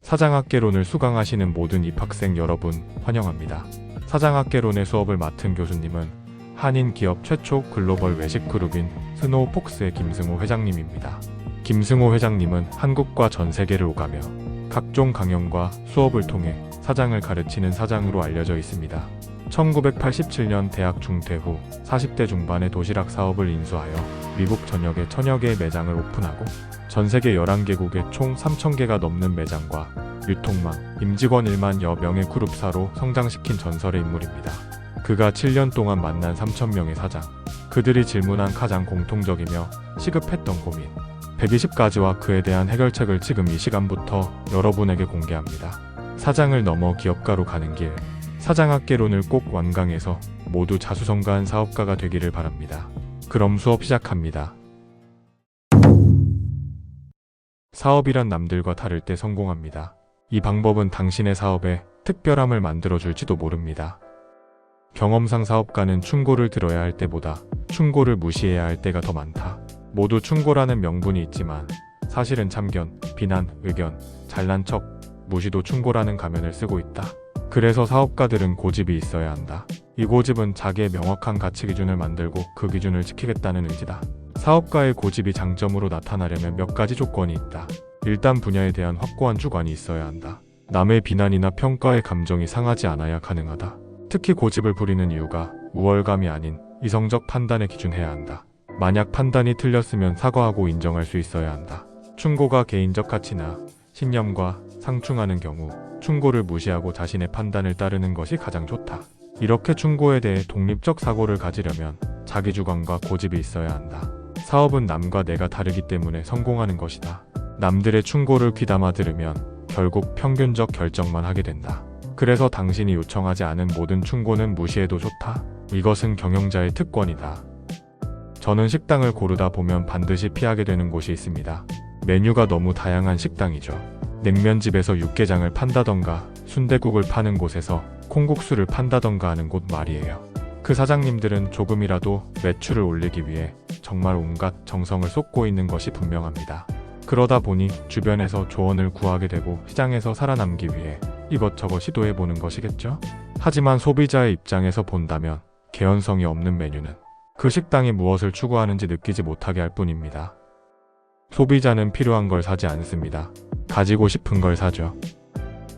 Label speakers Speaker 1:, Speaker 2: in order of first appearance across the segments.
Speaker 1: 사장학개론을 수강하시는 모든 입학생 여러분 환영합니다. 사장학개론의 수업을 맡은 교수님은 한인 기업 최초 글로벌 외식 그룹인 스노우폭스의 김승호 회장님입니다. 김승호 회장님은 한국과 전 세계를 오가며 각종 강연과 수업을 통해 사장을 가르치는 사장으로 알려져 있습니다. 1987년 대학 중퇴 후 40대 중반의 도시락 사업을 인수하여 미국 전역에 1000여 개의 매장을 오픈하고 전 세계 11개국에 총 3000개가 넘는 매장과 유통망, 임직원 1만여 명의 그룹사로 성장시킨 전설의 인물입니다. 그가 7년 동안 만난 3000명의 사장, 그들이 질문한 가장 공통적이며 시급했던 고민, 120가지와 그에 대한 해결책을 지금 이 시간부터 여러분에게 공개합니다. 사장을 넘어 기업가로 가는 길, 사장학개론을 꼭 완강해서 모두 자수성가한 사업가가 되기를 바랍니다. 그럼 수업 시작합니다. 사업이란 남들과 다를 때 성공합니다. 이 방법은 당신의 사업에 특별함을 만들어줄지도 모릅니다. 경험상 사업가는 충고를 들어야 할 때보다 충고를 무시해야 할 때가 더 많다. 모두 충고라는 명분이 있지만 사실은 참견, 비난, 의견, 잘난 척, 무시도 충고라는 가면을 쓰고 있다. 그래서 사업가들은 고집이 있어야 한다. 이 고집은 자기의 명확한 가치 기준을 만들고 그 기준을 지키겠다는 의지다. 사업가의 고집이 장점으로 나타나려면 몇 가지 조건이 있다. 일단 분야에 대한 확고한 주관이 있어야 한다. 남의 비난이나 평가의 감정이 상하지 않아야 가능하다. 특히 고집을 부리는 이유가 우월감이 아닌 이성적 판단에 기준해야 한다. 만약 판단이 틀렸으면 사과하고 인정할 수 있어야 한다. 충고가 개인적 가치나 신념과 상충하는 경우 충고를 무시하고 자신의 판단을 따르는 것이 가장 좋다. 이렇게 충고에 대해 독립적 사고를 가지려면 자기 주관과 고집이 있어야 한다. 사업은 남과 내가 다르기 때문에 성공하는 것이다. 남들의 충고를 귀담아 들으면 결국 평균적 결정만 하게 된다. 그래서 당신이 요청하지 않은 모든 충고는 무시해도 좋다. 이것은 경영자의 특권이다. 저는 식당을 고르다 보면 반드시 피하게 되는 곳이 있습니다. 메뉴가 너무 다양한 식당이죠. 냉면집에서 육개장을 판다던가 순댓국을 파는 곳에서 콩국수를 판다던가 하는 곳 말이에요. 그 사장님들은 조금이라도 매출을 올리기 위해 정말 온갖 정성을 쏟고 있는 것이 분명합니다. 그러다 보니 주변에서 조언을 구하게 되고 시장에서 살아남기 위해 이것저것 시도해보는 것이겠죠? 하지만 소비자의 입장에서 본다면 개연성이 없는 메뉴는 그 식당이 무엇을 추구하는지 느끼지 못하게 할 뿐입니다. 소비자는 필요한 걸 사지 않습니다. 가지고 싶은 걸 사죠.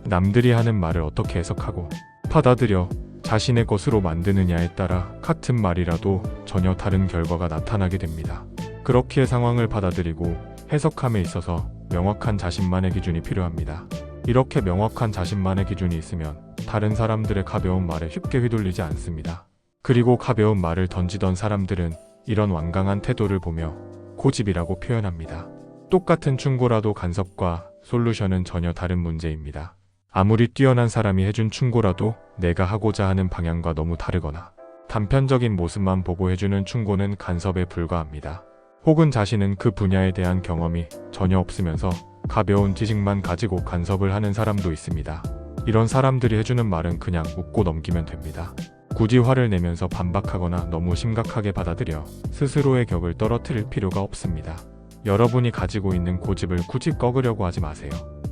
Speaker 1: 남들이 하는 말을 어떻게 해석하고 받아들여 자신의 것으로 만드느냐에 따라 같은 말이라도 전혀 다른 결과가 나타나게 됩니다. 그렇기에 상황을 받아들이고 해석함에 있어서 명확한 자신만의 기준이 필요합니다. 이렇게 명확한 자신만의 기준이 있으면 다른 사람들의 가벼운 말에 쉽게 휘둘리지 않습니다. 그리고 가벼운 말을 던지던 사람들은 이런 완강한 태도를 보며 고집이라고 표현합니다. 똑같은 충고라도 간섭과 솔루션은 전혀 다른 문제입니다. 아무리 뛰어난 사람이 해준 충고라도 내가 하고자 하는 방향과 너무 다르거나 단편적인 모습만 보고 해주는 충고는 간섭에 불과합니다. 혹은 자신은 그 분야에 대한 경험이 전혀 없으면서 가벼운 지식만 가지고 간섭을 하는 사람도 있습니다. 이런 사람들이 해주는 말은 그냥 웃고 넘기면 됩니다. 굳이 화를 내면서 반박하거나 너무 심각하게 받아들여 스스로의 격을 떨어뜨릴 필요가 없습니다. 여러분이 가지고 있는 고집을 굳이 꺾으려고 하지 마세요.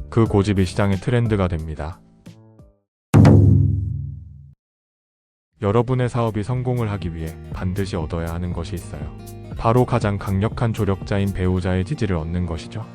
Speaker 1: 그 고집이 시장의 트렌드가 됩니다. 여러분의 사업이 성공을 하기 위해 반드시 얻어야 하는 것이 있어요. 바로 가장 강력한 조력자인 배우자의 지지를 얻는 것이죠.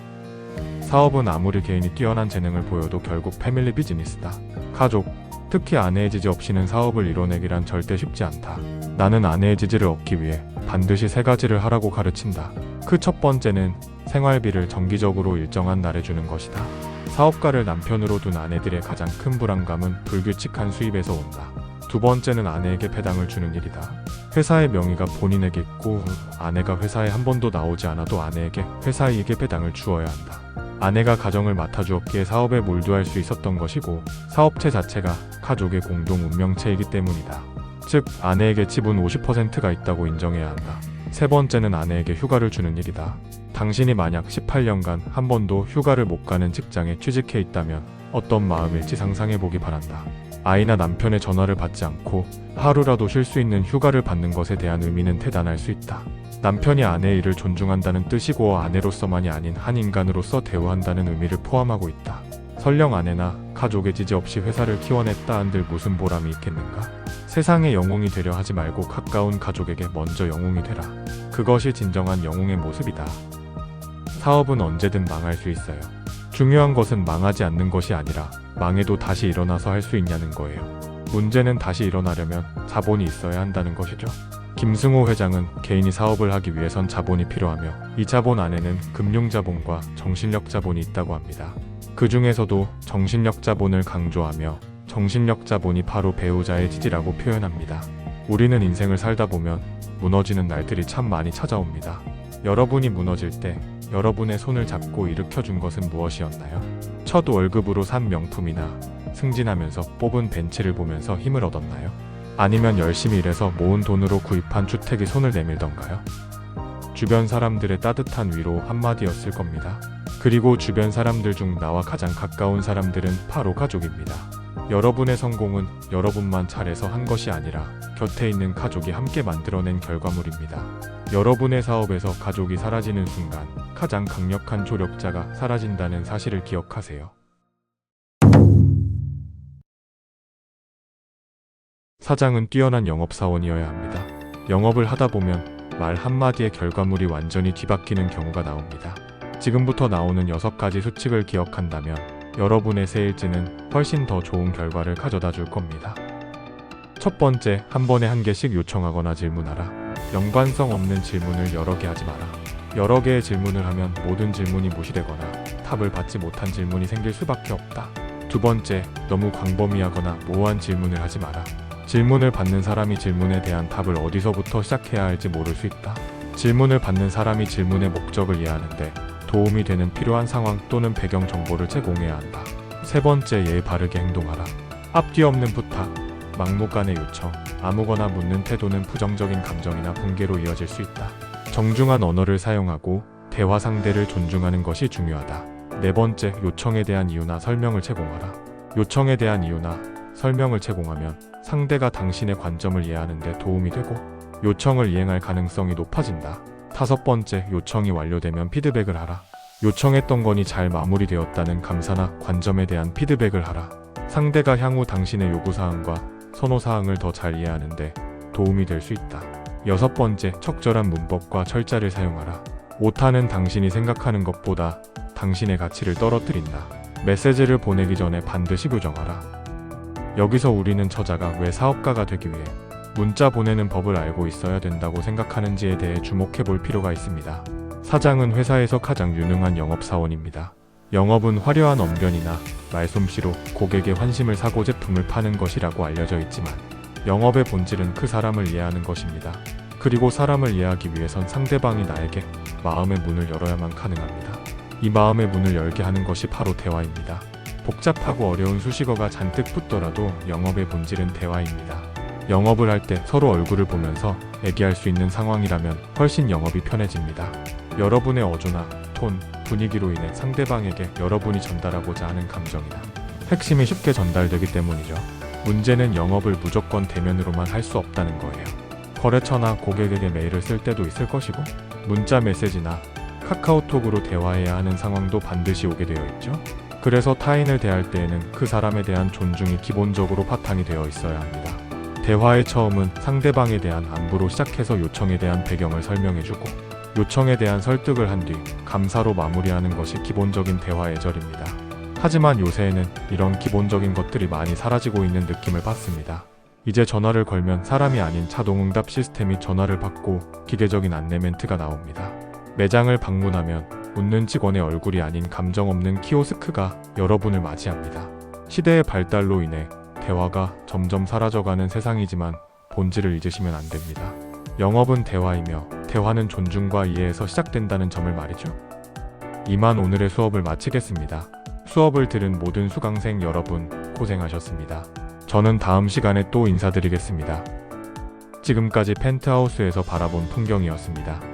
Speaker 1: 사업은 아무리 개인이 뛰어난 재능을 보여도 결국 패밀리 비즈니스다. 가족, 특히 아내의 지지 없이는 사업을 이뤄내기란 절대 쉽지 않다. 나는 아내의 지지를 얻기 위해 반드시 3가지를 하라고 가르친다. 그 첫 번째는 생활비를 정기적으로 일정한 날에 주는 것이다. 사업가를 남편으로 둔 아내들의 가장 큰 불안감은 불규칙한 수입에서 온다. 두 번째는 아내에게 배당을 주는 일이다. 회사의 명의가 본인에게 있고 아내가 회사에 한 번도 나오지 않아도 아내에게 회사 이익의 배당을 주어야 한다. 아내가 가정을 맡아주었기에 사업에 몰두할 수 있었던 것이고 사업체 자체가 가족의 공동 운명체이기 때문이다. 즉 아내에게 지분 50%가 있다고 인정해야 한다. 세 번째는 아내에게 휴가를 주는 일이다. 당신이 만약 18년간 한 번도 휴가를 못 가는 직장에 취직해 있다면 어떤 마음일지 상상해보기 바란다. 아이나 남편의 전화를 받지 않고 하루라도 쉴 수 있는 휴가를 받는 것에 대한 의미는 대단할 수 있다. 남편이 아내의 일을 존중한다는 뜻이고 아내로서만이 아닌 한 인간으로서 대우한다는 의미를 포함하고 있다. 설령 아내나 가족의 지지 없이 회사를 키워냈다 한들 무슨 보람이 있겠는가? 세상의 영웅이 되려 하지 말고 가까운 가족에게 먼저 영웅이 되라. 그것이 진정한 영웅의 모습이다. 사업은 언제든 망할 수 있어요. 중요한 것은 망하지 않는 것이 아니라 망해도 다시 일어나서 할 수 있냐는 거예요. 문제는 다시 일어나려면 자본이 있어야 한다는 것이죠. 김승호 회장은 개인이 사업을 하기 위해선 자본이 필요하며 이 자본 안에는 금융자본과 정신력 자본이 있다고 합니다. 그 중에서도 정신력 자본을 강조하며 정신력 자본이 바로 배우자의 지지라고 표현합니다. 우리는 인생을 살다 보면 무너지는 날들이 참 많이 찾아옵니다. 여러분이 무너질 때 여러분의 손을 잡고 일으켜준 것은 무엇이었나요? 첫 월급으로 산 명품이나 승진하면서 뽑은 벤츠를 보면서 힘을 얻었나요? 아니면 열심히 일해서 모은 돈으로 구입한 주택이 손을 내밀던가요? 주변 사람들의 따뜻한 위로 한마디였을 겁니다. 그리고 주변 사람들 중 나와 가장 가까운 사람들은 바로 가족입니다. 여러분의 성공은 여러분만 잘해서 한 것이 아니라 곁에 있는 가족이 함께 만들어낸 결과물입니다. 여러분의 사업에서 가족이 사라지는 순간 가장 강력한 조력자가 사라진다는 사실을 기억하세요. 사장은 뛰어난 영업사원이어야 합니다. 영업을 하다 보면 말 한마디의 결과물이 완전히 뒤바뀌는 경우가 나옵니다. 지금부터 나오는 6가지 수칙을 기억한다면 여러분의 세일즈는 훨씬 더 좋은 결과를 가져다 줄 겁니다. 첫 번째, 한 번에 한 개씩 요청하거나 질문하라. 연관성 없는 질문을 여러 개 하지 마라. 여러 개의 질문을 하면 모든 질문이 무시되거나 답을 받지 못한 질문이 생길 수밖에 없다. 두 번째, 너무 광범위하거나 모호한 질문을 하지 마라. 질문을 받는 사람이 질문에 대한 답을 어디서부터 시작해야 할지 모를 수 있다. 질문을 받는 사람이 질문의 목적을 이해하는데 도움이 되는 필요한 상황 또는 배경 정보를 제공해야 한다. 세 번째, 예의 바르게 행동하라. 앞뒤 없는 부탁, 막무가내 요청, 아무거나 묻는 태도는 부정적인 감정이나 붕괴로 이어질 수 있다. 정중한 언어를 사용하고 대화 상대를 존중하는 것이 중요하다. 네 번째, 요청에 대한 이유나 설명을 제공하라. 요청에 대한 이유나 설명을 제공하면 상대가 당신의 관점을 이해하는 데 도움이 되고 요청을 이행할 가능성이 높아진다. 다섯 번째, 요청이 완료되면 피드백을 하라. 요청했던 건이 잘 마무리되었다는 감사나 관점에 대한 피드백을 하라. 상대가 향후 당신의 요구사항과 선호사항을 더 잘 이해하는 데 도움이 될 수 있다. 여섯 번째, 적절한 문법과 철자를 사용하라. 오타는 당신이 생각하는 것보다 당신의 가치를 떨어뜨린다. 메시지를 보내기 전에 반드시 교정하라. 여기서 우리는 저자가 왜 사업가가 되기 위해 문자 보내는 법을 알고 있어야 된다고 생각하는지에 대해 주목해 볼 필요가 있습니다. 사장은 회사에서 가장 유능한 영업사원입니다. 영업은 화려한 언변이나 말솜씨로 고객의 환심을 사고 제품을 파는 것이라고 알려져 있지만 영업의 본질은 그 사람을 이해하는 것입니다. 그리고 사람을 이해하기 위해선 상대방이 나에게 마음의 문을 열어야만 가능합니다. 이 마음의 문을 열게 하는 것이 바로 대화입니다. 복잡하고 어려운 수식어가 잔뜩 붙더라도 영업의 본질은 대화입니다. 영업을 할 때 서로 얼굴을 보면서 얘기할 수 있는 상황이라면 훨씬 영업이 편해집니다. 여러분의 어조나 톤, 분위기로 인해 상대방에게 여러분이 전달하고자 하는 감정이나 핵심이 쉽게 전달되기 때문이죠. 문제는 영업을 무조건 대면으로만 할 수 없다는 거예요. 거래처나 고객에게 메일을 쓸 때도 있을 것이고 문자 메시지나 카카오톡으로 대화해야 하는 상황도 반드시 오게 되어 있죠. 그래서 타인을 대할 때에는 그 사람에 대한 존중이 기본적으로 바탕이 되어 있어야 합니다. 대화의 처음은 상대방에 대한 안부로 시작해서 요청에 대한 배경을 설명해주고 요청에 대한 설득을 한 뒤 감사로 마무리하는 것이 기본적인 대화 예절입니다. 하지만 요새에는 이런 기본적인 것들이 많이 사라지고 있는 느낌을 받습니다. 이제 전화를 걸면 사람이 아닌 자동응답 시스템이 전화를 받고 기계적인 안내 멘트가 나옵니다. 매장을 방문하면 웃는 직원의 얼굴이 아닌 감정 없는 키오스크가 여러분을 맞이합니다. 시대의 발달로 인해 대화가 점점 사라져가는 세상이지만 본질을 잊으시면 안 됩니다. 영업은 대화이며 대화는 존중과 이해에서 시작된다는 점을 말이죠. 이만 오늘의 수업을 마치겠습니다. 수업을 들은 모든 수강생 여러분 고생하셨습니다. 저는 다음 시간에 또 인사드리겠습니다. 지금까지 펜트하우스에서 바라본 풍경이었습니다.